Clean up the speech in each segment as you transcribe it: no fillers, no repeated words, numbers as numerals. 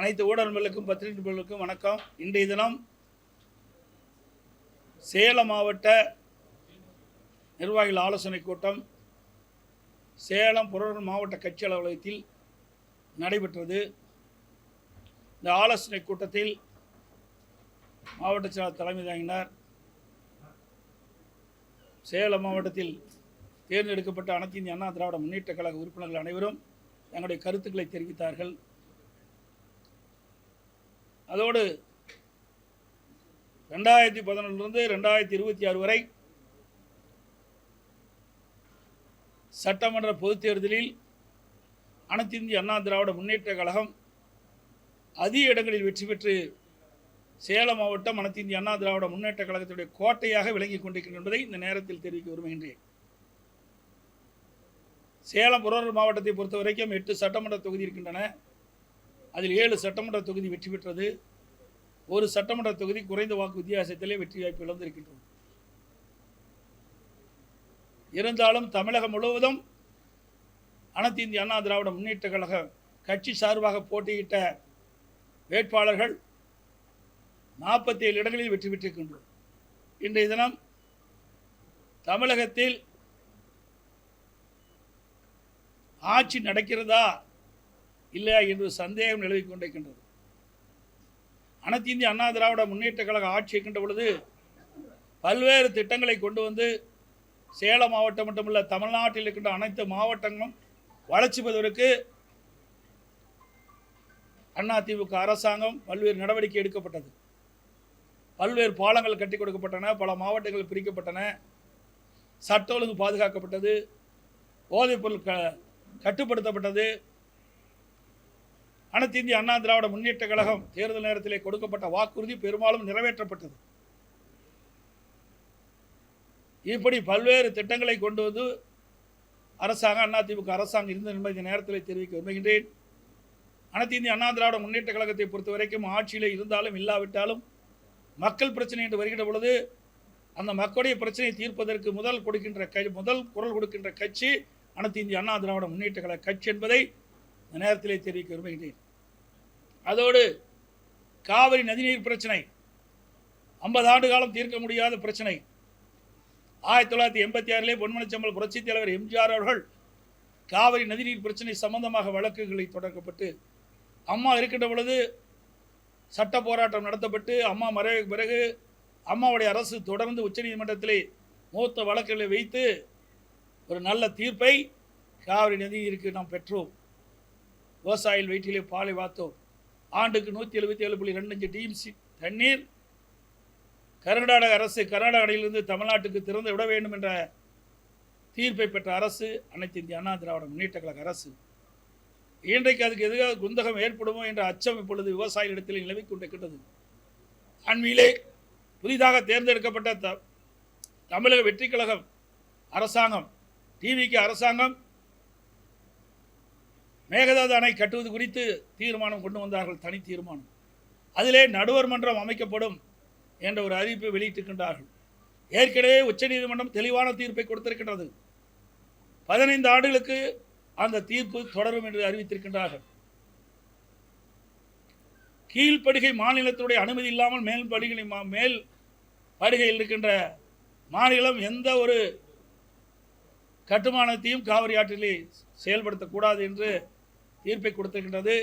அனைத்து ஊடகங்களுக்கும் பத்திரிகைகளுக்கும் வணக்கம். இன்றைய தினம் சேலம் மாவட்ட நிர்வாகிகள் ஆலோசனை கூட்டம் சேலம் புறநகர் மாவட்ட கட்சி அலுவலகத்தில் நடைபெற்றது. இந்த ஆலோசனை கூட்டத்தில் மாவட்ட செயலாளர் தலைமை தாங்கினார். சேலம் மாவட்டத்தில் தேர்ந்தெடுக்கப்பட்ட அனைத்து இந்திய அண்ணா திராவிட முன்னேற்ற கழக உறுப்பினர்கள் அனைவரும் தங்களுடைய கருத்துக்களை தெரிவித்தார்கள். அதோடு 2011 2026 வரை சட்டமன்ற பொதுத் தேர்தலில் அனைத்து இந்திய அண்ணா திராவிட முன்னேற்ற கழகம் அதிக இடங்களில் வெற்றி பெற்று சேலம் மாவட்டம் அனைத்து இந்திய அண்ணா திராவிட முன்னேற்ற கழகத்துடைய கோட்டையாக விளங்கிக் கொண்டிருக்கின்றன என்பதை இந்த நேரத்தில் தெரிவிக்க விரும்புகின்றேன். சேலம் புறநகர் மாவட்டத்தை பொறுத்த வரைக்கும் 8 சட்டமன்ற தொகுதி இருக்கின்றன. அதில் 7 சட்டமன்ற தொகுதி வெற்றி பெற்றது. ஒரு சட்டமன்ற தொகுதி குறைந்த வாக்கு வித்தியாசத்திலே வெற்றி வாய்ப்பு இழந்திருக்கின்றது. இருந்தாலும் தமிழகம் முழுவதும் அனைத்து இந்திய அண்ணா திராவிட முன்னேற்ற கழக கட்சி சார்பாக போட்டியிட்ட வேட்பாளர்கள் 47 இடங்களில் வெற்றி பெற்றிருக்கின்றோம். இன்றைய தினம் தமிழகத்தில் ஆட்சி நடக்கிறதா இல்லையா என்று சந்தேகம் நிலவிக் கொண்டிருக்கின்றது. அனைத்து இந்திய அண்ணா திராவிட முன்னேற்ற கழக ஆட்சி இருக்கின்ற பொழுது பல்வேறு திட்டங்களை கொண்டு வந்து சேலம் மாவட்டம் மட்டுமல்ல தமிழ்நாட்டில் இருக்கின்ற அனைத்து மாவட்டங்களும் வளர்ச்சி பெறுவதற்கு அதிமுக அரசாங்கம் பல்வேறு நடவடிக்கை எடுக்கப்பட்டது. பல்வேறு பாலங்கள் கட்டி கொடுக்கப்பட்டன, பல மாவட்டங்கள் பிரிக்கப்பட்டன, சட்ட ஒழுங்கு பாதுகாக்கப்பட்டது, போதைப்பொருள் கட்டுப்படுத்தப்பட்டது. அனைத்து இந்திய அண்ணா திராவிட முன்னேற்ற கழகம் தேர்தல் நேரத்திலே கொடுக்கப்பட்ட வாக்குறுதி பெரும்பாலும் நிறைவேற்றப்பட்டது. இப்படி பல்வேறு திட்டங்களை கொண்டு வந்து அரசாங்கம் அதிமுக அரசாங்கம் இருந்தது என்பதை இந்த நேரத்தில் தெரிவிக்க விரும்புகின்றேன். அனைத்து இந்திய அண்ணா திராவிட முன்னேற்ற கழகத்தை பொறுத்த வரைக்கும் ஆட்சியில் இருந்தாலும் இல்லாவிட்டாலும் மக்கள் பிரச்சனை என்று வருகின்ற பொழுது அந்த மக்களுடைய பிரச்சனையை தீர்ப்பதற்கு முதல் குரல் கொடுக்கின்ற கட்சி அனைத்து இந்திய அண்ணா திராவிட முன்னேற்ற கழக கட்சி என்பதை இந்த நேரத்திலே தெரிவிக்க விரும்புகின்றேன். அதோடு காவிரி நதிநீர் பிரச்சனை 50 ஆண்டு காலம் தீர்க்க முடியாத பிரச்சனை. 1986 பொன்மனச்செம்மல் புரட்சித் தலைவர் எம்ஜிஆர் அவர்கள் காவிரி நதிநீர் பிரச்சனை சம்பந்தமாக வழக்குகளை தொடக்கப்பட்டு அம்மா இருக்கின்ற பொழுது சட்ட போராட்டம் நடத்தப்பட்டு அம்மா மறைவுக்கு பிறகு அம்மாவுடைய அரசு தொடர்ந்து உச்சநீதிமன்றத்திலே மூத்த வழக்குகளை வைத்து ஒரு நல்ல தீர்ப்பை காவிரி நதிநீருக்கு நாம் பெற்றோம். விவசாயிகள் வயிற்றிலே பாலை வார்த்தோம். ஆண்டுக்கு 177.25 டிஎம்சி தண்ணீர் கர்நாடக அரசு கர்நாடகாவிலிருந்து தமிழ்நாட்டுக்கு திறந்து விட வேண்டும் என்ற தீர்ப்பை பெற்ற அரசு அனைத்து இந்திய அண்ணா திராவிட முன்னேற்ற கழக அரசு. இன்றைக்கு அதுக்கு எதிராக குந்தகம் ஏற்படுமோ என்ற அச்சம் இப்பொழுது விவசாயிகளிடத்தில் நிலவிக் கொண்டிருக்கின்றது. அண்மையிலே புதிதாக தேர்ந்தெடுக்கப்பட்ட தமிழக வெற்றி கழகம் அரசாங்கம் டிவிக்கு அரசாங்கம் மேகதாது அணை கட்டுவது குறித்து தீர்மானம் கொண்டு வந்தார்கள், தனி தீர்மானம். அதிலே நடுவர் மன்றம் அமைக்கப்படும் என்ற ஒரு அறிவிப்பை வெளியிட்டிருக்கின்றார்கள். ஏற்கனவே உச்சநீதிமன்றம் தெளிவான தீர்ப்பை கொடுத்திருக்கின்றது. 15 ஆண்டுகளுக்கு அந்த தீர்ப்பு தொடரும் என்று அறிவித்திருக்கின்றார்கள். கீழ்ப்படுகை மாநிலத்துடைய அனுமதி இல்லாமல் மேல் படுகையில் இருக்கின்ற மாநிலம் எந்த ஒரு கட்டுமானத்தையும் காவிரி ஆற்றிலே செயல்படுத்தக்கூடாது என்று தீர்ப்பை கொடுத்திருக்கின்றது.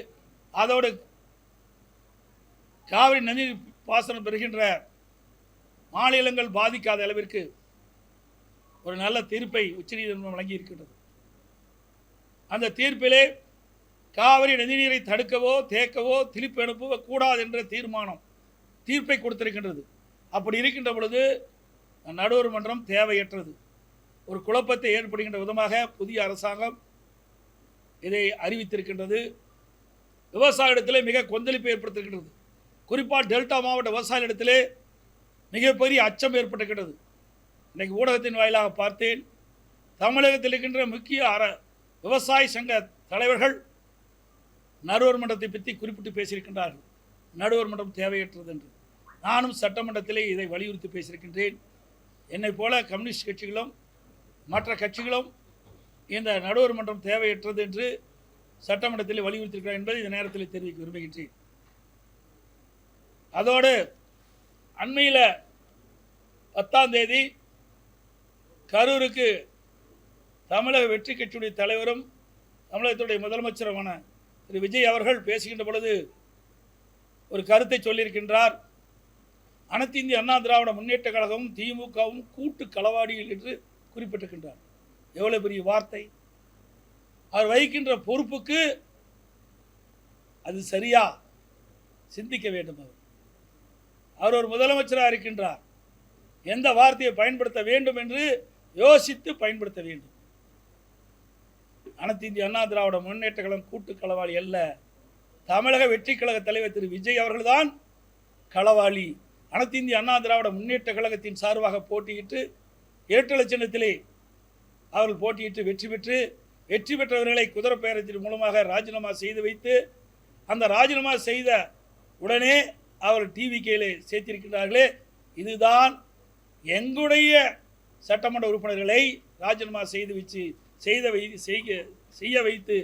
அதோடு காவிரி நதி பாசனம் பெறுகின்ற மாநிலங்கள் பாதிக்காத அளவிற்கு ஒரு நல்ல தீர்ப்பை உச்சநீதிமன்றம் வழங்கி இருக்கின்றது. அந்த தீர்ப்பிலே காவிரி நதிநீரை தடுக்கவோ தேக்கவோ திருப்பி அனுப்பவோ கூடாது என்ற தீர்ப்பை கொடுத்திருக்கின்றது. அப்படி இருக்கின்ற பொழுது நடுவர் மன்றம் தேவையற்றது. ஒரு குழப்பத்தை ஏற்படுகின்ற விதமாக புதிய அரசாங்கம் இதை அறிவித்திருக்கின்றது. விவசாயிடத்திலே மிக கொந்தளிப்பு ஏற்படுத்திருக்கின்றது. குறிப்பாக டெல்டா மாவட்ட விவசாயிகளிடத்திலே மிகப்பெரிய அச்சம் ஏற்பட்டிருக்கின்றது. இன்றைக்கு ஊடகத்தின் வாயிலாக பார்த்தேன், தமிழகத்தில் இருக்கின்ற முக்கிய விவசாய சங்க தலைவர்கள் நடுவர் மன்றத்தை பற்றி குறிப்பிட்டு பேசியிருக்கின்றார்கள். நடுவர் மன்றம் தேவையற்றது என்று. நானும் சட்டமன்றத்திலே இதை வலியுறுத்தி பேசியிருக்கின்றேன். என்னை போல கம்யூனிஸ்ட் கட்சிகளும் மற்ற கட்சிகளும் இந்த நடுவர் மன்றம் தேவையற்றது என்று சட்டமன்றத்தில் வலியுறுத்தியிருக்கிறார் என்பதை இந்த நேரத்தில் தெரிவிக்க விரும்புகின்றேன். அதோடு அண்மையில் 10ஆம் தேதி கரூருக்கு தமிழக வெற்றி கட்சியுடைய தலைவரும் தமிழகத்துடைய முதலமைச்சருமான திரு விஜய் அவர்கள் பேசுகின்ற பொழுது ஒரு கருத்தை சொல்லியிருக்கின்றார். அனைத்து இந்திய அண்ணா திராவிட முன்னேற்ற கழகமும் திமுகவும் கூட்டு களவாடிகள் என்று குறிப்பிட்டிருக்கின்றார். எவ்வளவு பெரிய வார்த்தை! அவர் வகிக்கின்ற பொறுப்புக்கு அது சரியா? சிந்திக்க வேண்டும். அவர் ஒரு முதலமைச்சராக இருக்கின்றார். எந்த வார்த்தையை பயன்படுத்த வேண்டும் என்று யோசித்து பயன்படுத்த வேண்டும். அனைத்து இந்திய அண்ணா திராவிட முன்னேற்ற கழகம் கூட்டு களவாளி அல்ல. தமிழக வெற்றி கழக தலைவர் திரு விஜய் அவர்கள்தான் களவாளி. அனைத்து இந்திய அண்ணா திராவிட முன்னேற்ற கழகத்தின் சார்பாக போட்டியிட்டு இரட்டை சின்னத்திலே அவர்கள் போட்டியிட்டு வெற்றி பெற்றவர்களை குதிரை பேரத்தின் மூலமாக ராஜினாமா செய்து வைத்து அந்த ராஜினாமா செய்த உடனே அவர் டிவிகேல சேர்த்திருக்கிறார்களே, இதுதான் எங்களுடைய சட்டமன்ற உறுப்பினர்களை ராஜினாமா செய்ய வைத்து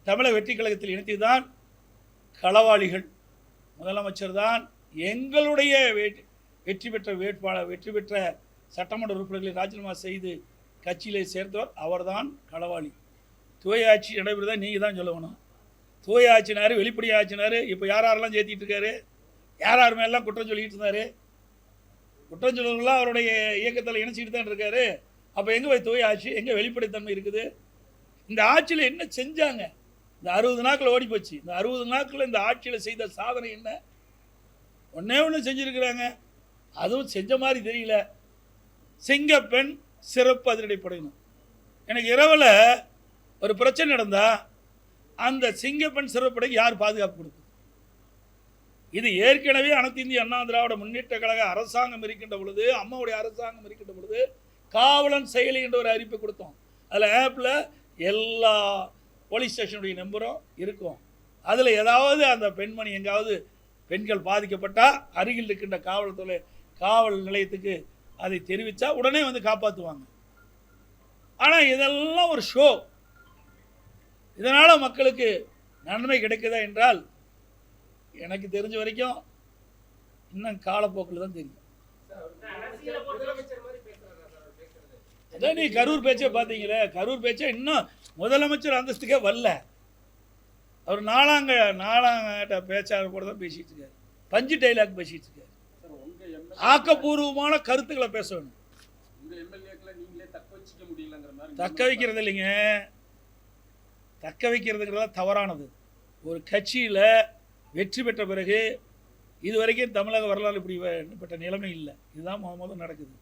தமிழக வெற்றி கழகத்தில் இணைத்துதான் களவாளிகள். முதலமைச்சர் தான் எங்களுடைய வெற்றி பெற்ற சட்டமன்ற உறுப்பினர்களை ராஜினாமா செய்து கட்சியிலே சேர்த்தவர் அவர்தான் களவாளி. தூய ஆட்சி நடைபெறுதான் நீங்கள் தான் சொல்லணும். தூய ஆட்சினார், வெளிப்படை ஆட்சினார். இப்போ யாரெல்லாம் சேர்த்திட்டு இருக்காரு, யார் மேலாம் குற்றம் சொல்லிட்டு இருந்தார். குற்றம் சொல்லுவவர்களாம் அவருடைய இயக்கத்தில் இணைச்சிட்டு தான் இருக்காரு. அப்போ எங்கே போய் தூய ஆட்சி, எங்கே வெளிப்படைத்தன்மை இருக்குது? இந்த ஆட்சியில் என்ன செஞ்சாங்க? இந்த 60 நாட்கள் ஓடி போச்சு. இந்த 60 நாட்கள் இந்த ஆட்சியில் செய்த சாதனை என்ன? ஒன்று செஞ்சுருக்கிறாங்க. அதுவும் செஞ்ச மாதிரி தெரியல. சிங்கப்பெண் சிறப்பு அதிரடிப்படையினர். எனக்கு இரவில் ஒரு பிரச்சனை நடந்தால் அந்த சிங்கப்பெண் சிறப்படைக்கு யார் பாதுகாப்பு கொடுக்குது? இது ஏற்கனவே அனைத்து இந்திய அண்ணா திராவிட முன்னேற்ற கழக அரசாங்கம் இருக்கின்ற பொழுது, அம்மாவுடைய அரசாங்கம் இருக்கின்ற பொழுது காவலன் செயலி என்ற ஒரு அறிவிப்பை கொடுத்தோம். அதில் ஆப்பில் எல்லா போலீஸ் ஸ்டேஷனுடைய நம்பரும் இருக்கும். அதில் ஏதாவது அந்த பெண்மணி எங்காவது பெண்கள் பாதிக்கப்பட்டால் அருகில் இருக்கின்ற காவல் நிலையத்துக்கு அதை தெரிவித்தா உடனே வந்து காப்பாற்றுவாங்க. ஆனால் இதெல்லாம் ஒரு ஷோ. இதனால் மக்களுக்கு நன்மை கிடைக்குதா என்றால் எனக்கு தெரிஞ்ச வரைக்கும் இன்னும் காலப்போக்கில் தான் தெரியும். அதான் நீ கரூர் பேச்சை பார்த்தீங்களே, கரூர் பேச்சை இன்னும் முதலமைச்சர் அந்தஸ்துக்கே வரல. அவர் நாலாங்கட்ட பேச்சாளர் கூட தான் பேசிட்டு இருக்காரு. பஞ்சு டைலாக் பேசிட்டு இருக்காரு. ஆக்கப்பூர்வமான கருத்துக்களை பேச வேணும். தக்க வைக்கிறது இல்லைங்க, தக்க வைக்கிறதுங்கிறதா தவறானது. ஒரு கட்சியில் வெற்றி பெற்ற பிறகு இதுவரைக்கும் தமிழக வரலாறு இப்படிப்பட்ட நிலைமை இல்லை. இதுதான் முதல் நடக்குது.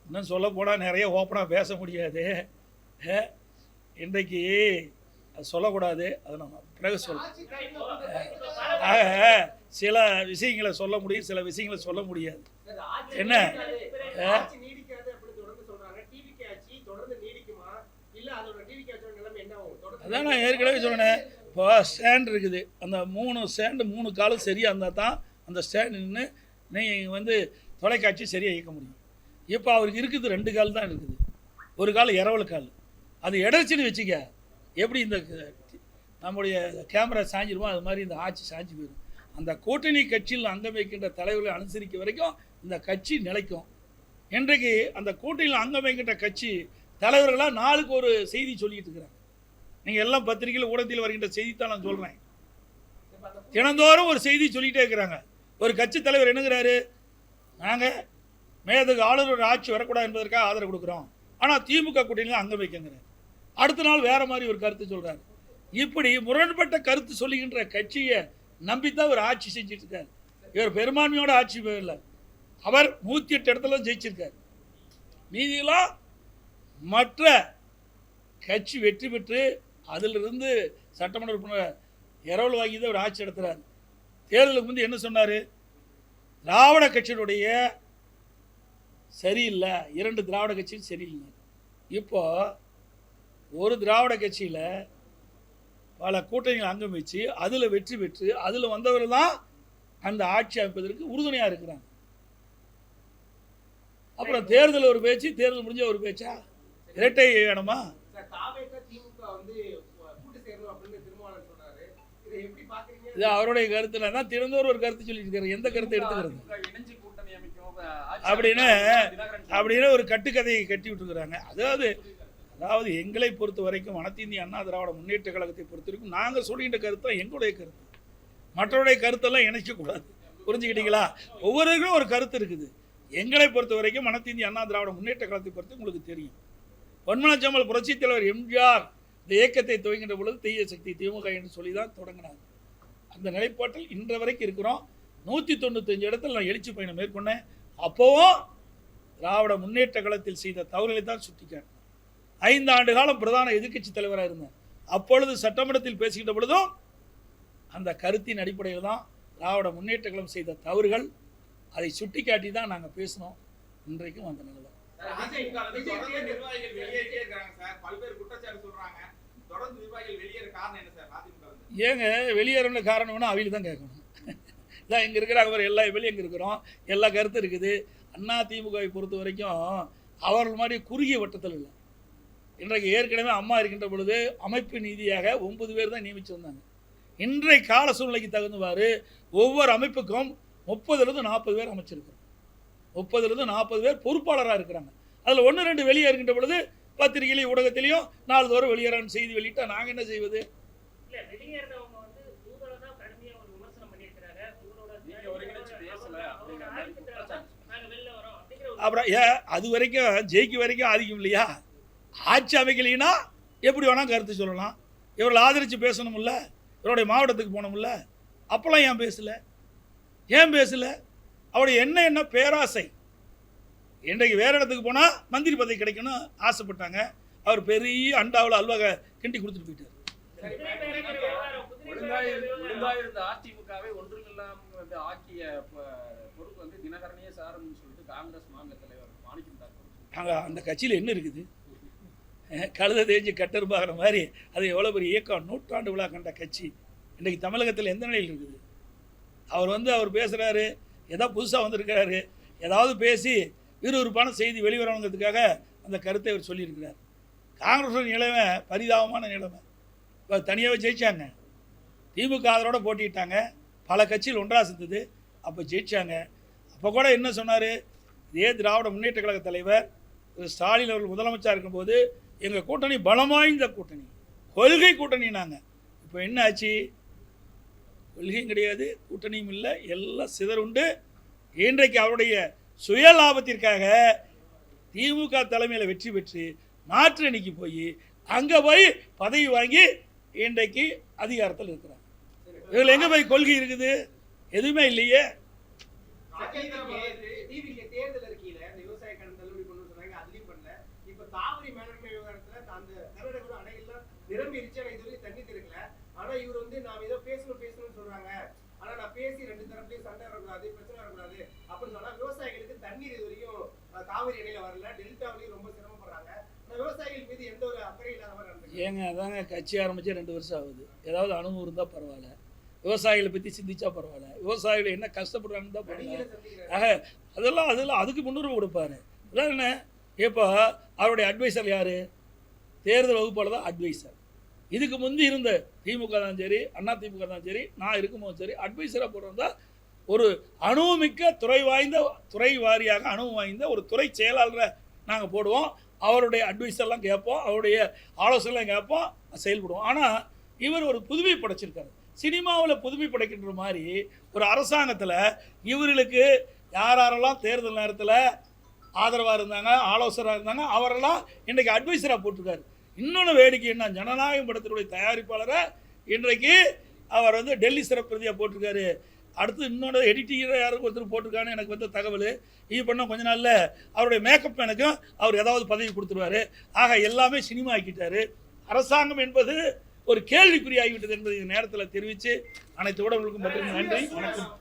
இன்னும் சொல்ல போனால் நிறைய ஓப்பனாக பேச முடியாது. இன்றைக்கு அது சொல்லக்கூடாது. அதை நம்ம பிறகு சில விஷயங்களை சொல்ல முடியும், சில விஷயங்களை சொல்ல முடியாது. என்ன அதான் நான் ஏற்கனவே சொன்னேன். இப்போ ஸ்டாண்ட் இருக்குது, அந்த 3 ஸ்டாண்டு 3 காலும் சரியாக இருந்தால் தான் அந்த ஸ்டாண்ட் நின்று நீங்கள் வந்து தொலைக்காட்சி சரியாக இயக்க முடியும். இப்போ அவருக்கு இருக்குது 2 கால் தான் இருக்குது. ஒரு கால் இரவல் கால். அது இடர்ச்சின்னு வச்சுக்க, எப்படி இந்த நம்முடைய கேமரா சாஞ்சிருமோ அது மாதிரி இந்த ஆட்சி சாஞ்சி போயிடும். அந்த கூட்டணி கட்சியில் அங்கம் வைக்கின்ற தலைவர்களை அனுசரிக்க வரைக்கும் இந்த கட்சி நிலைக்கும். இன்றைக்கு அந்த கூட்டணியில் அங்கம் வைக்கின்ற கட்சி தலைவர்களாக நாளுக்கு ஒரு செய்தி சொல்லிட்டு இருக்கிறாங்க. நீங்கள் எல்லாம் பத்திரிகையில் ஊடகத்தில் வருகின்ற செய்தித்தான் நான் சொல்கிறேன். தினந்தோறும் ஒரு செய்தி சொல்லிகிட்டே இருக்கிறாங்க. ஒரு கட்சி தலைவர் என்னங்கிறாரு, நாங்கள் மேதகு ஆளுநர் ஆட்சி வரக்கூடாது என்பதற்காக ஆதரவு கொடுக்குறோம், ஆனால் திமுக கூட்டணியில் அங்கம் வைக்கங்கிறார். அடுத்த நாள் வேறு மாதிரி ஒரு கருத்து சொல்கிறார். இப்படி முரண்பட்ட கருத்து சொல்லுகின்ற கட்சியை நம்பித்தான் ஒரு ஆட்சி செஞ்சுட்டு இருக்கார். இவர் பெரும்பான்மையோட ஆட்சி இல்லை. அவர் 108 இடத்துல ஜெயிச்சிருக்கார். மீதியெல்லாம் மற்ற கட்சி வெற்றி பெற்று அதிலிருந்து சட்டமன்ற உறுப்பினர் இரவல் வாங்கி தான் ஒரு ஆட்சி நடத்துகிறார். தேர்தலுக்கு முந்தைய என்ன சொன்னார்? திராவிட கட்சியினுடைய சரியில்லை, 2 திராவிட கட்சியும் சரியில்லை. இப்போ ஒரு திராவிட கட்சியில் பல கூட்டணிகள் அங்கம் வச்சு அதில் வெற்றி பெற்று அதில் வந்தவர் தான் அந்த ஆட்சி அமைப்பதற்கு உறுதுணையாக இருக்கிறாங்க. அப்புறம் தேர்தல் ஒரு பேச்சு, தேர்தல் முடிஞ்ச ஒரு பேச்சா? இரட்டை வேணுமா? இது அவருடைய கருத்துல தான் திறந்தோர் ஒரு கருத்து சொல்லிட்டு இருக்காரு. எந்த கருத்தை எடுத்துக்கிறது அப்படின்னு ஒரு கட்டுக்கதையை கட்டி விட்டுருக்குறாங்க. அதாவது எங்களை பொறுத்த வரைக்கும் அனைத்து இந்திய அண்ணா திராவிட முன்னேற்ற கழகத்தை பொறுத்த வரைக்கும் நாங்கள் சொல்லின்ற கருத்து எங்களுடைய கருத்து, மற்றவருடைய கருத்தெல்லாம் இணைக்கக்கூடாது. புரிஞ்சுக்கிட்டீங்களா? ஒவ்வொருவருக்கும் ஒரு கருத்து இருக்குது. எங்களை பொறுத்த வரைக்கும் அனைத்து இந்திய அண்ணா திராவிட முன்னேற்ற கழகத்தை பொறுத்து உங்களுக்கு தெரியும். பொன்மனச்செம்மல் புரட்சித் தலைவர் எம்ஜிஆர் இந்த இயக்கத்தை துவங்கின்ற பொழுது தீய சக்தி திமுக என்று சொல்லி தான் தொடங்கினாங்க. அந்த நிலைப்பாட்டில் இன்ற வரைக்கும் இருக்கிறோம். 195 இடத்துல நான் எழுச்சி பயணம் மேற்கொண்டேன். அப்போவும் திராவிட முன்னேற்ற கழகத்தில் செய்த தவறுகளை தான் சுட்டிக்காட்டினேன். 5 ஆண்டு காலம் பிரதான எதிர்க்கட்சி தலைவராக இருந்தேன். அப்பொழுது சட்டமன்றத்தில் பேசுகின்ற பொழுதும் அந்த கருத்தின் அடிப்படையில் தான் திராவிட முன்னேற்ற கழகம் செய்த தவறுகள் அதை சுட்டிக்காட்டி தான் நாங்கள் பேசினோம். இன்றைக்கும் அந்த நிலை. ஏங்க வெளியேற காரணம்னா அவையில் தான் கேட்கணும். இதான் இங்கே இருக்கிறாங்க, அவர் எல்லா வெளியே எங்கே இருக்கிறோம், எல்லா கருத்தும் இருக்குது. அண்ணா திமுகவை பொறுத்த வரைக்கும் அவர்கள் மாதிரி குறுகிய வட்டத்தில் இல்லை. இன்றைக்கு ஏற்கனவே அம்மா இருக்கின்ற பொழுது அமைப்பு நீதியாக 9 பேர் தான் நியமித்து வந்தாங்க. இன்றைய கால சூழ்நிலைக்கு தகுந்தவாறு ஒவ்வொரு அமைப்புக்கும் 30லிருந்து 40 பேர் அமைச்சிருக்கிறோம். 30லிருந்து 40 பேர் பொறுப்பாளராக இருக்கிறாங்க. அதில் 1-2 வெளியே இருக்கின்ற பொழுது பத்திரிகையிலையும் ஊடகத்திலையும் நாள்தோறும் வெளியேறான செய்தி வெளியிட்டால் நாங்கள் என்ன செய்வது? அப்புறம் அது வரைக்கும் ஜெயிக்க வரைக்கும் ஆதிக்கம் இல்லையா? ஆட்சி அமைக்கலைன்னா எப்படி வேணால் கருத்து சொல்லலாம். இவர்களை ஆதரித்து பேசணும்ல, இவருடைய மாவட்டத்துக்கு போனோம்ல, அப்போல்லாம் ஏன் பேசலை? அவருடைய என்ன பேராசை. இன்றைக்கு வேறு இடத்துக்கு போனால் மந்திரி பதவி கிடைக்கணும் ஆசைப்பட்டாங்க. அவர் பெரிய அண்டாவில் அல்வாக கிண்டி கொடுத்துட்டு போயிட்டார். அதிமுகவை ஒன்றுமில்லாமல் ஆக்கிய பொறுப்பு வந்து தினகரனையே சாருன்னு சொல்லிட்டு காங்கிரஸ் மாநில தலைவர் மாணிக்கம். அந்த கட்சியில் என்ன இருக்குது? கழுத தேஞ்சு கட்டருப்பாகிற மாதிரி அது எவ்வளோ பெரிய இயக்கம், நூற்றாண்டு விழா கண்ட கட்சி இன்றைக்கு தமிழகத்தில் எந்த நிலையில் இருக்குது? அவர் பேசுகிறாரு, ஏதோ புதுசாக வந்திருக்கிறாரு, ஏதாவது பேசி விறுவிறுப்பான செய்தி வெளிவரணுங்கிறதுக்காக அந்த கருத்தை அவர் சொல்லியிருக்கிறார். காங்கிரஸ் நிலைமை பரிதாபமான நிலைமை. இப்போ தனியாகவே ஜெயித்தாங்க, திமுக ஆதரோடு போட்டிட்டாங்க, பல கட்சிகள் ஒன்றாக சேர்ந்தது, அப்போ ஜெயித்தாங்க. அப்போ கூட என்ன சொன்னார்? இதே திராவிட முன்னேற்ற கழக தலைவர் ஸ்டாலின் அவர்கள் முதலமைச்சராக இருக்கும்போது எங்கள் கூட்டணி பலம் வாய்ந்த கூட்டணி, கொள்கை கூட்டணி. நாங்கள் இப்போ என்ன ஆச்சு? கொள்கையும் கிடையாது, கூட்டணியும் இல்லை, எல்லாம் சிதறுண்டு. இன்றைக்கு அவருடைய சுய லாபத்திற்காக திமுக தலைமையில் வெற்றி பெற்று மாற்று அணிக்கு போய் அங்கே போய் பதவி வாங்கி இன்றைக்கு அதிகாரத்தில் இருக்கிறாங்க. இதில் எங்கே போய் கொள்கை இருக்குது? எதுவுமே இல்லையே. ஏங்க அதாங்க கட்சி ஆரம்பித்து 2 வருஷம் ஆகுது. ஏதாவது அனுபவம் இருந்தால் பரவாயில்ல, விவசாயிகளை பற்றி சிந்திச்சா பரவாயில்ல, விவசாயிகள் என்ன கஷ்டப்படுறாங்கன்னு தான் பரவாயில்ல. அதெல்லாம் அதுக்கு முன்னுரிமை கொடுப்பாரு. அதான் என்ன, இப்போ அவருடைய அட்வைசர் யார்? தேர்தல் வகுப்பாளர் தான் அட்வைசர். இதுக்கு முந்தி இருந்த திமுக தான் சரி, அண்ணா திமுக தான் சரி, நான் இருக்கும்போது சரி, அட்வைசராக போடுறதா ஒரு அனுபவமிக்க துறை வாரியாக அனுபவம் வாய்ந்த ஒரு துறை செயலாளரை நாங்கள் போடுவோம். அவருடைய அட்வைஸெல்லாம் கேட்போம், அவருடைய ஆலோசனைலாம் கேட்போம், செயல்படுவோம். ஆனால் இவர் ஒரு புதுமை படைச்சிருக்காரு. சினிமாவில் புதுமை படைக்கின்ற மாதிரி ஒரு அரசாங்கத்தில் இவர்களுக்கு யாரெல்லாம் தேர்தல் நேரத்தில் ஆதரவாக இருந்தாங்க, ஆலோசகராக இருந்தாங்க, அவரெல்லாம் இன்றைக்கு அட்வைசராக போட்டிருக்காரு. இன்னொன்று வேடிக்கை என்ன, ஜனநாயகம் படத்தினுடைய தயாரிப்பாளரை இன்றைக்கு அவர் டெல்லி சிறப்பு பிரதியாக போட்டிருக்காரு. அடுத்து இன்னொன்று எடிட்டிங்கரை யாருக்கு ஒருத்தர் போட்டிருக்கான்னு எனக்கு வந்த தகவல். இது பண்ண கொஞ்ச நாளில் அவருடைய மேக்கப் மேனுக்கும் அவர் ஏதாவது பதவி கொடுத்துருவார். ஆக எல்லாமே சினிமா ஆக்கிட்டார். அரசாங்கம் என்பது ஒரு கேள்விக்குறியாகிவிட்டது என்பதை இந்த நேரத்தில் தெரிவித்து அனைத்து ஊடகங்களுக்கும் நன்றி, வணக்கம்.